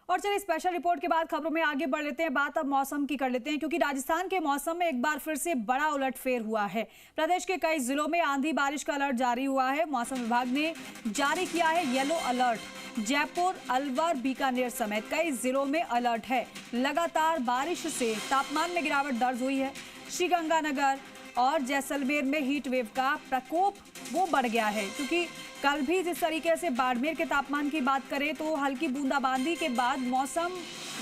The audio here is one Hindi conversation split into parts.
और चलिए स्पेशल रिपोर्ट के बाद खबरों में आगे बढ़ लेते हैं। बात अब मौसम की कर लेते हैं, क्योंकि राजस्थान के मौसम में एक बार फिर से बड़ा उलटफेर हुआ है। प्रदेश के कई जिलों में आंधी बारिश का अलर्ट जारी हुआ है। मौसम विभाग ने जारी किया है येलो अलर्ट। जयपुर, अलवर, बीकानेर समेत कई जिलों में अलर्ट है। लगातार बारिश से तापमान में गिरावट दर्ज हुई है। श्रीगंगानगर और जैसलमेर में हीट वेव का प्रकोप वो बढ़ गया है, क्योंकि कल भी जिस तरीके से बाड़मेर के तापमान की बात करें तो हल्की बूंदाबांदी के बाद मौसम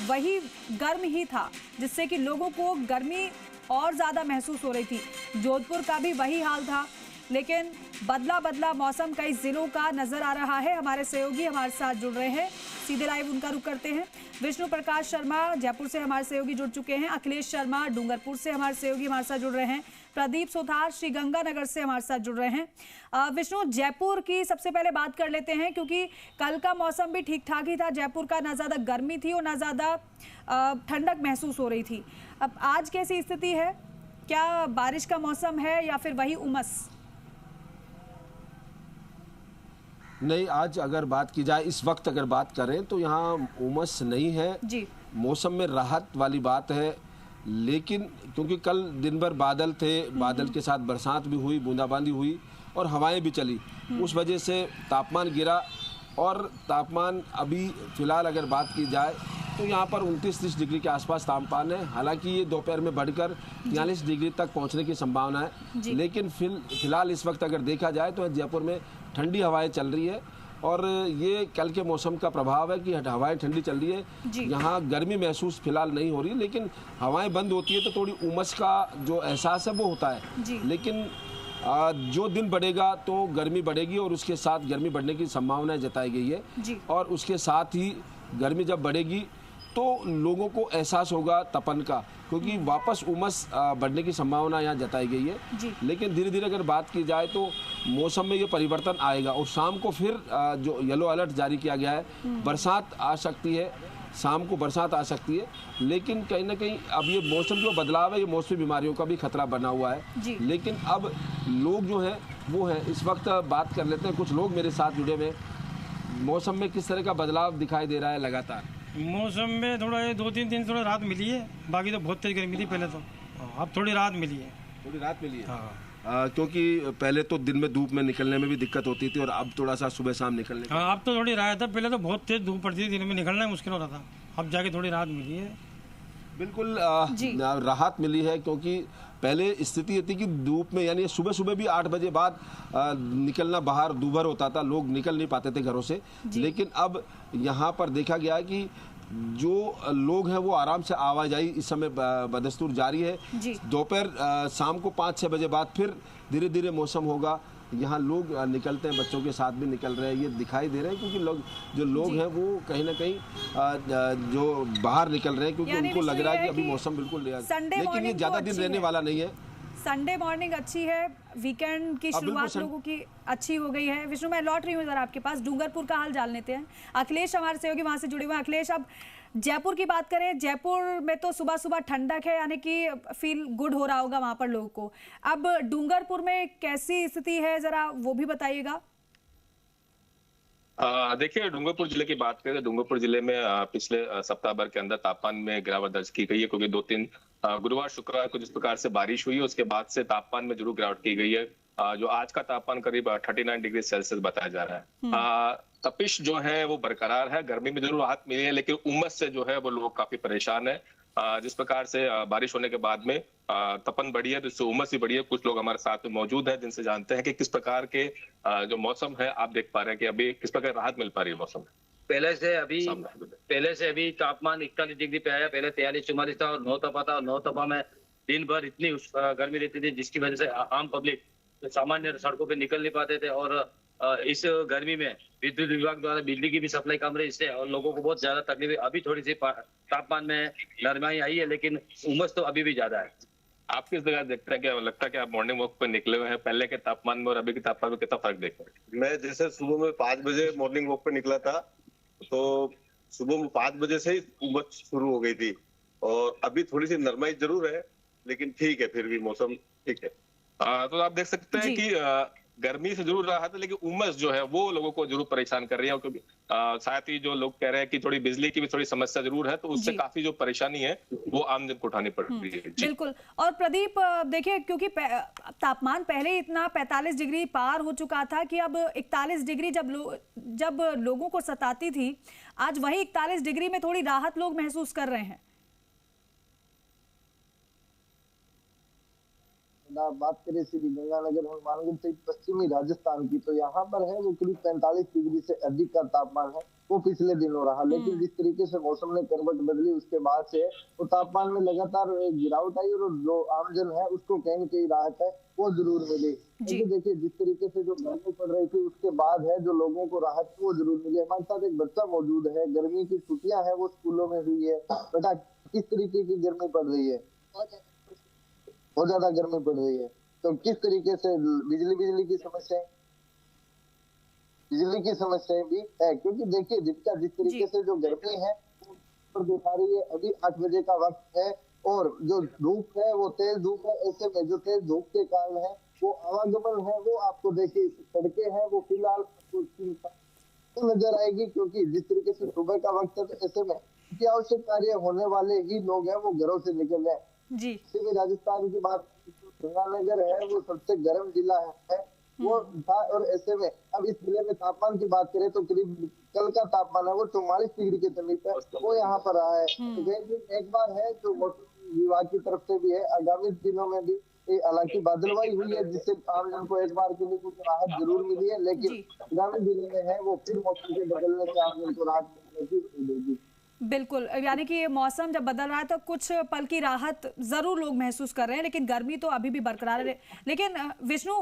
वही गर्म ही था, जिससे कि लोगों को गर्मी और ज़्यादा महसूस हो रही थी। जोधपुर का भी वही हाल था, लेकिन बदला बदला मौसम कई जिलों का नजर आ रहा है। हमारे सहयोगी हमारे साथ जुड़ रहे हैं, सीधे लाइव उनका रुख करते हैं। विष्णु प्रकाश शर्मा जयपुर से हमारे सहयोगी जुड़ चुके हैं। अखिलेश शर्मा डूंगरपुर से हमारे सहयोगी हमारे साथ जुड़ रहे हैं। प्रदीप सुथार श्रीगंगानगर से हमारे साथ जुड़ रहे हैं। विष्णु, जयपुर की सबसे पहले बात कर लेते हैं, क्योंकि कल का मौसम भी ठीक ठाक ही था। जयपुर का ना ज़्यादा गर्मी थी और ना ज़्यादा ठंडक महसूस हो रही थी। अब आज कैसी स्थिति है? क्या बारिश का मौसम है या फिर वही उमस? नहीं, आज अगर बात की जाए, इस वक्त अगर बात करें तो यहाँ उमस नहीं है जी। मौसम में राहत वाली बात है। लेकिन क्योंकि कल दिन भर बादल थे, बादल के साथ बरसात भी हुई, बूंदाबांदी हुई और हवाएं भी चली, उस वजह से तापमान गिरा। और तापमान अभी फिलहाल अगर बात की जाए तो यहाँ पर 29-30 डिग्री के आसपास तापमान है। हालांकि ये दोपहर में बढ़कर 43 डिग्री तक पहुँचने की संभावना है। लेकिन फिलहाल इस वक्त अगर देखा जाए तो जयपुर में ठंडी हवाएं चल रही है और ये कल के मौसम का प्रभाव है कि हवाएं ठंडी चल रही है। यहाँ गर्मी महसूस फिलहाल नहीं हो रही, लेकिन हवाएं बंद होती है तो थोड़ी उमस का जो एहसास है वो होता है। लेकिन जो दिन बढ़ेगा तो गर्मी बढ़ेगी और उसके साथ गर्मी बढ़ने की संभावना जताई गई है। और उसके साथ ही गर्मी जब बढ़ेगी तो लोगों को एहसास होगा तपन का, क्योंकि वापस उमस बढ़ने की संभावना यहाँ जताई गई है। लेकिन धीरे धीरे अगर बात की जाए तो मौसम में ये परिवर्तन आएगा और शाम को फिर जो येलो अलर्ट जारी किया गया है, बरसात आ सकती है, शाम को बरसात आ सकती है। लेकिन कहीं ना कहीं अब ये मौसम जो बदलाव है, ये मौसमी बीमारियों का भी खतरा बना हुआ है। लेकिन अब लोग जो हैं वो हैं, इस वक्त बात कर लेते हैं, कुछ लोग मेरे साथ जुड़े हुए। मौसम में किस तरह का बदलाव दिखाई दे रहा है? लगातार मौसम में थोड़ा 2-3 दिन थोड़ा राहत मिली है, बाकी तो बहुत तेज गर्मी थी पहले तो। अब थोड़ी राहत मिली है। थोड़ी राहत मिली है। हाँ। क्योंकि पहले तो दिन में धूप में निकलने में भी दिक्कत होती थी और अब थोड़ा सा सुबह शाम निकलने। हाँ, अब तो थोड़ी राहत है। पहले तो बहुत तेज धूप पड़ती थी, दिन में निकलना मुश्किल हो रहा था। अब जाके थोड़ी राहत मिली है। बिल्कुल राहत मिली है, क्योंकि पहले स्थिति ये थी कि धूप में, यानी सुबह सुबह भी 8 बजे बाद निकलना बाहर दूभर होता था, लोग निकल नहीं पाते थे घरों से। लेकिन अब यहाँ पर देखा गया है कि जो लोग हैं वो आराम से आवाजाही इस समय बदस्तूर जारी है। दोपहर शाम को 5-6 बजे बाद फिर धीरे धीरे मौसम होगा। यहाँ लोग निकलते हैं, बच्चों के साथ भी निकल रहे हैं, ये दिखाई दे रहे हैं, क्योंकि लोग हैं वो कहीं ना कहीं जो बाहर निकल रहे हैं, क्योंकि उनको लग रहा है कि अभी मौसम बिल्कुल, लेकिन ये ज़्यादा दिन रहने वाला नहीं है। संडे मॉर्निंग अच्छी है, वीकेंड की शुरुआत लोगों की अच्छी हो गई है। विष्णु, मैं लौट रही हूँ जरा आपके पास, डूंगरपुर का हाल जान लेते हैं। अखिलेश हमारे सहयोगी वहाँ से जुड़े हुए हैं। अखिलेश, अब जयपुर की बात करें, जयपुर में तो सुबह सुबह ठंडक है, यानी कि फील गुड हो रहा होगा वहाँ पर लोगों को। अब डूंगरपुर में कैसी स्थिति है, जरा वो भी बताइएगा। देखिए, डूंगरपुर जिले की बात करें तो डूंगरपुर जिले में पिछले सप्ताह भर के अंदर तापमान में गिरावट दर्ज की गई है, क्योंकि 2-3 गुरुवार शुक्रवार को जिस प्रकार से बारिश हुई है उसके बाद से तापमान में जरूर गिरावट की गई है। जो आज का तापमान करीब 39 डिग्री सेल्सियस बताया जा रहा है। तपिश जो है वो बरकरार है, गर्मी में जरूर राहत मिली है, लेकिन उमस से जो है वो लोग काफी परेशान है। जिस प्रकार से बारिश होने के बाद में तपन बढ़ी है तो इससे उमस भी बढ़ी है। कुछ लोग हमारे साथ में मौजूद हैं जिनसे जानते हैं कि किस प्रकार के जो मौसम है, आप देख पा रहे हैं कि अभी किस प्रकार राहत मिल पा रही है मौसम में। पहले से अभी तापमान 41 डिग्री पे आया। पहले 43-44 था और नौतपा था। और नौतपा में दिन भर इतनी गर्मी रहती थी, जिसकी वजह से आम पब्लिक सामान्य सड़कों पे निकल नहीं पाते थे। और इस गर्मी में विद्युत विभाग द्वारा बिजली की भी सप्लाई कम रही, इससे और लोगों को बहुत ज्यादा तकलीफ है। अभी थोड़ी सी तापमान में नरमाई आई है, लेकिन उमस तो अभी भी ज्यादा है। आप किस जगह देखते हैं, क्या लगता है कि आप मॉर्निंग वॉक पे निकले हुए हैं, पहले के तापमान में और अभी के तापमान में कितना फर्क देखते हैं? मैं जैसे सुबह में 5 बजे मॉर्निंग वॉक पे निकला था, तो सुबह में 5 बजे से ही उमस शुरू हो गई थी। और अभी थोड़ी सी नरमाई जरूर है, लेकिन ठीक है, फिर भी मौसम ठीक है। तो आप देख सकते हैं कि गर्मी से जरूर राहत है, लेकिन उमस जो है वो लोगों को जरूर परेशान कर रही है, क्योंकि साथ ही जो लोग कह रहे हैं कि थोड़ी बिजली की भी थोड़ी समस्या जरूर है, तो उससे जी। काफी जो परेशानी है वो आम जन को उठानी पड़ रही है। जी। बिल्कुल। और प्रदीप देखिए, क्योंकि तापमान पहले ही इतना 45 डिग्री पार हो चुका था कि अब 41 डिग्री जब लोगों को सताती थी, आज वही 41 डिग्री में थोड़ी राहत लोग महसूस कर रहे हैं। बात करें श्री गंगानगर हनुमानगढ़ से पश्चिमी राजस्थान की, तो यहाँ पर है वो करीब 45 डिग्री से अधिक का तापमान है, वो पिछले दिनों रहा। लेकिन जिस तरीके से मौसम ने करवट बदली उसके बाद से वो तापमान में लगातार गिरावट आई, और जो आमजन है उसको कहीं न कहीं राहत है वो जरूर मिली। क्योंकि देखिए जिस तरीके से जो गर्मी पड़ रही थी उसके बाद है जो लोगों को राहत वो जरूर मिली। हमारे साथ एक बच्चा मौजूद है, गर्मी की छुट्टियां है वो स्कूलों में हुई है। बेटा, किस तरीके की गर्मी पड़ रही है? बहुत ज्यादा गर्मी पड़ रही है, तो किस तरीके से बिजली की समस्याएं भी है? क्योंकि देखिए जिस तरीके से जो गर्मी है वो दिखा रही है। अभी 8 बजे का वक्त है और जो धूप है वो तेज धूप है। ऐसे में जो तेज धूप के कारण है वो आवागमन है वो आपको देखिए सड़कें हैं वो फिलहाल तो नजर आएगी, क्योंकि जिस तरीके से सुबह का वक्त है, तो ऐसे में आवश्यक कार्य होने वाले ही लोग हैं वो घरों से निकल रहे हैं। जी। राजस्थान की बात, गंगानगर है वो सबसे गर्म जिला है वो था, और ऐसे में अब इस जिले में तापमान की बात करें तो करीब कल का तापमान है वो 44 डिग्री के समीप है वो यहाँ पर रहा है। तो एक बार है जो मौसम विभाग की तरफ से भी है, आगामी दिनों में भी हालांकि बादलवाई हुई है जिससे आमजन को एक बार के लिए कुछ राहत जरूर मिली है, लेकिन आगामी दिनों में है वो फिर मौसम के बदलने से आमजन को राहत मिलेगी। बिल्कुल, यानी कि ये मौसम जब बदल रहा है तो कुछ पल की राहत जरूर लोग महसूस कर रहे हैं, लेकिन गर्मी तो अभी भी बरकरार है। लेकिन विष्णु,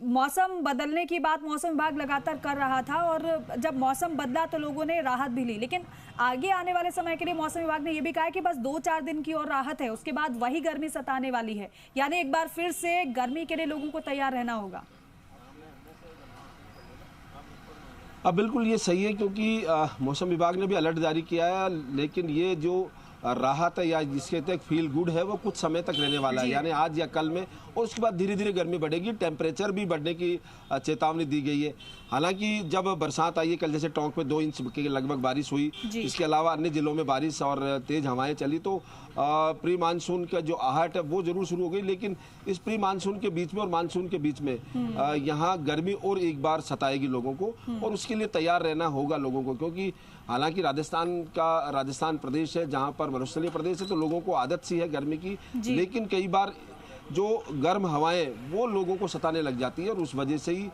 मौसम बदलने की बात मौसम विभाग लगातार कर रहा था, और जब मौसम बदला तो लोगों ने राहत भी ली, लेकिन आगे आने वाले समय के लिए मौसम विभाग ने यह भी कहा है कि बस 2-4 दिन की और राहत है, उसके बाद वही गर्मी सताने वाली है। यानी एक बार फिर से गर्मी के लिए लोगों को तैयार रहना होगा। बिल्कुल ये सही है, क्योंकि मौसम विभाग ने भी अलर्ट जारी किया है, लेकिन ये जो राहत है या जिसके तक फील गुड है वो कुछ समय तक रहने वाला है, यानी आज या कल में, और उसके बाद धीरे धीरे गर्मी बढ़ेगी, टेम्परेचर भी बढ़ने की चेतावनी दी गई है। हालांकि जब बरसात आई है कल, जैसे टोंक में 2 इंच के लगभग बारिश हुई, इसके अलावा अन्य जिलों में बारिश और तेज हवाएं चली, तो प्री मानसून का जो आहट है वो जरूर शुरू हो गई। लेकिन इस प्री मानसून के बीच में और मानसून के बीच में यहाँ गर्मी और एक बार सताएगी लोगों को, और उसके लिए तैयार रहना होगा लोगों को, क्योंकि हालांकि राजस्थान प्रदेश है जहाँ पर मरुस्थलीय प्रदेश है, तो लोगों को आदत सी है गर्मी की, लेकिन कई बार जो गर्म हवाएं वो लोगों को सताने लग जाती है, और उस वजह से ही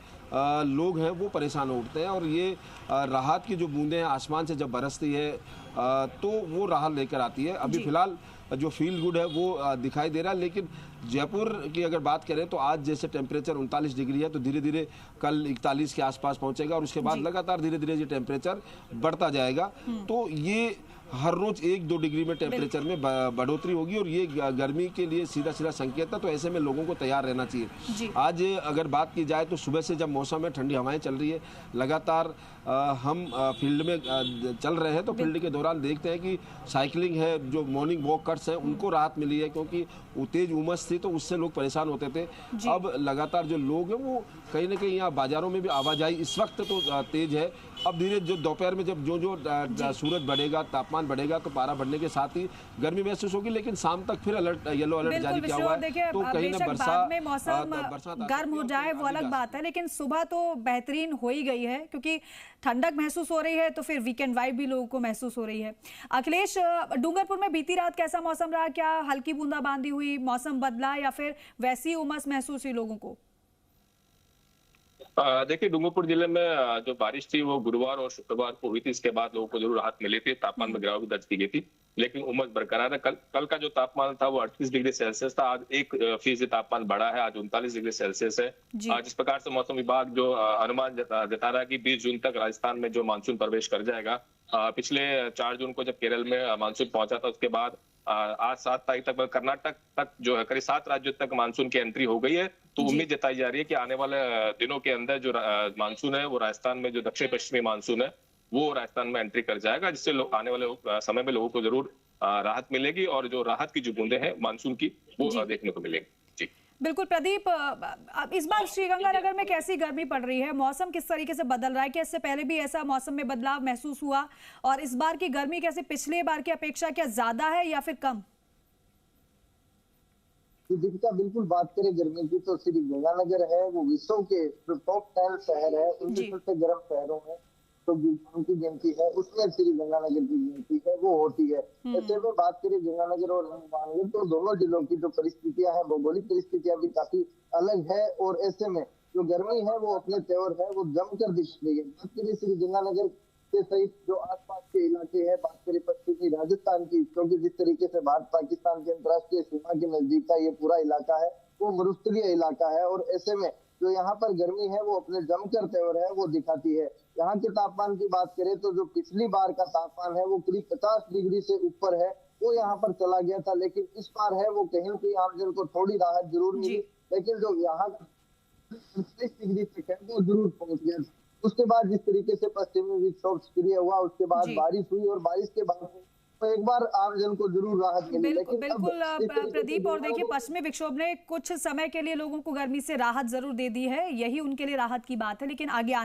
लोग हैं वो परेशान हो उठते हैं। और ये राहत की जो बूंदें आसमान से जब बरसती है तो वो राहत लेकर आती है। अभी फिलहाल जो फील गुड है वो दिखाई दे रहा है, लेकिन जयपुर की अगर बात करें तो आज जैसे टेम्परेचर 39 डिग्री है, तो धीरे धीरे कल 41 के आसपास पहुंचेगा, और उसके बाद लगातार धीरे धीरे ये टेम्परेचर बढ़ता जाएगा। तो ये हर रोज 1-2 डिग्री में टेम्परेचर में बढ़ोतरी होगी, और ये गर्मी के लिए सीधा सीधा संकेत है। तो ऐसे में लोगों को तैयार रहना चाहिए। आज अगर बात की जाए तो सुबह से जब मौसम में ठंडी हवाएं चल रही है, लगातार हम फील्ड में चल रहे हैं, तो फील्ड के दौरान देखते हैं कि साइकिलिंग है, जो मॉर्निंग वॉक कट्स हैं, उनको राहत मिली है, क्योंकि तेज उमस थी तो उससे लोग परेशान होते थे। अब लगातार जो लोग हैं वो कहीं ना कहीं यहाँ बाजारों में भी आवाजाही इस वक्त तो तेज है। अब धीरे जो दोपहर में जब जो सूरज बढ़ेगा, तापमान बढ़ेगा, तो पारा बढ़ने के साथ ही गर्मी महसूस होगी, लेकिन शाम तक फिर येलो अलर्ट जारी किया हुआ है। तो कहीं ना बाद में मौसम गर्म हो जाए वो अलग बात है, लेकिन सुबह तो बेहतरीन हो ही गई है, क्योंकि ठंडक महसूस हो रही है, तो फिर वीकेंड वाइब भी लोगों को महसूस हो रही है। अखिलेश, डूंगरपुर में बीती रात कैसा मौसम रहा? क्या हल्की बूंदाबांदी हुई, मौसम बदला, या फिर वैसी उमस महसूस हुई लोगों को? देखिए, डूंगरपुर जिले में जो बारिश थी वो गुरुवार और शुक्रवार को हुई थी। इसके बाद लोगों को जरूर राहत मिली थी, तापमान में गिरावट दर्ज की गई थी, लेकिन उमस बरकरार है। कल का जो तापमान था वो 38 डिग्री सेल्सियस था, आज 1% तापमान बढ़ा है, आज 39 डिग्री सेल्सियस है। जिस प्रकार से मौसम विभाग जो अनुमान जता रहा है कि 20 जून तक राजस्थान में जो मानसून प्रवेश कर जाएगा। पिछले 4 जून को जब केरल में मानसून पहुंचा था, उसके बाद आज 7 तारीख तक कर्नाटक तक जो है करीब 7 राज्यों तक मानसून की एंट्री हो गई है। तो उम्मीद जताई जा रही है कि आने वाले दिनों के अंदर जो मानसून है वो राजस्थान में, जो दक्षिण पश्चिमी मानसून है वो राजस्थान में एंट्री कर जाएगा, जिससे आने वाले समय में लोगों को जरूर राहत मिलेगी, और जो राहत की जो बूंदें हैं मानसून की वो देखने को मिलेंगी। जी बिल्कुल प्रदीप, अब इस बार श्रीगंगानगर में कैसी गर्मी पड़ रही है, मौसम किस तरीके से बदल रहा है? क्या इससे पहले भी ऐसा मौसम में बदलाव महसूस हुआ? और इस बार की गर्मी कैसे पिछले बार की अपेक्षा क्या ज्यादा है या फिर कम? दीपिका, बिल्कुल बात करें गर्मी की तो श्रीगंगानगर है वो विश्व के जो टॉप 10 शहर है उनके सबसे गर्म शहरों में तो उनकी गिनती है, उसमें श्रीगंगानगर की गिनती है वो होती है। ऐसे में बात करें गंगानगर और हनुमानगढ़ तो दोनों जिलों की जो परिस्थितियां हैं, भौगोलिक परिस्थितियां भी काफी अलग है और ऐसे में जो गर्मी है वो अपने तेवर है वो जमकर दिख रही है। बात करें श्रीगंगानगर के सहित जो आसपास के इलाके हैं, बात करें पश्चिमी राजस्थान की, क्योंकि जिस तरीके से भारत पाकिस्तान के अंतर्राष्ट्रीय सीमा के नजदीक का ये पूरा इलाका है वो मरुस्थलीय इलाका है और ऐसे में जो यहाँ पर गर्मी है वो अपने जमकर तेवर है वो दिखाती है। यहाँ के तापमान की बात करें तो जो पिछली बार का तापमान है वो करीब 50 डिग्री से ऊपर है वो यहाँ पर चला गया था, लेकिन इस बार है वो कहीं कहीं आमजन को थोड़ी राहत जरूर मिली, लेकिन जो यहाँ 35 डिग्री तक है वो जरूर पहुंच गया। उसके बाद जिस तरीके से पश्चिमी विक्षोभ सक्रिय हुआ उसके बाद बारिश हुई और बारिश के बाद तो एक बार आमजन को जरूर राहत मिली। बिल्कुल प्रदीप, और देखिए पश्चिमी विक्षोभ ने कुछ समय के लिए लोगों को गर्मी से राहत जरूर दे दी है, यही उनके लिए राहत की बात है, लेकिन आगे आने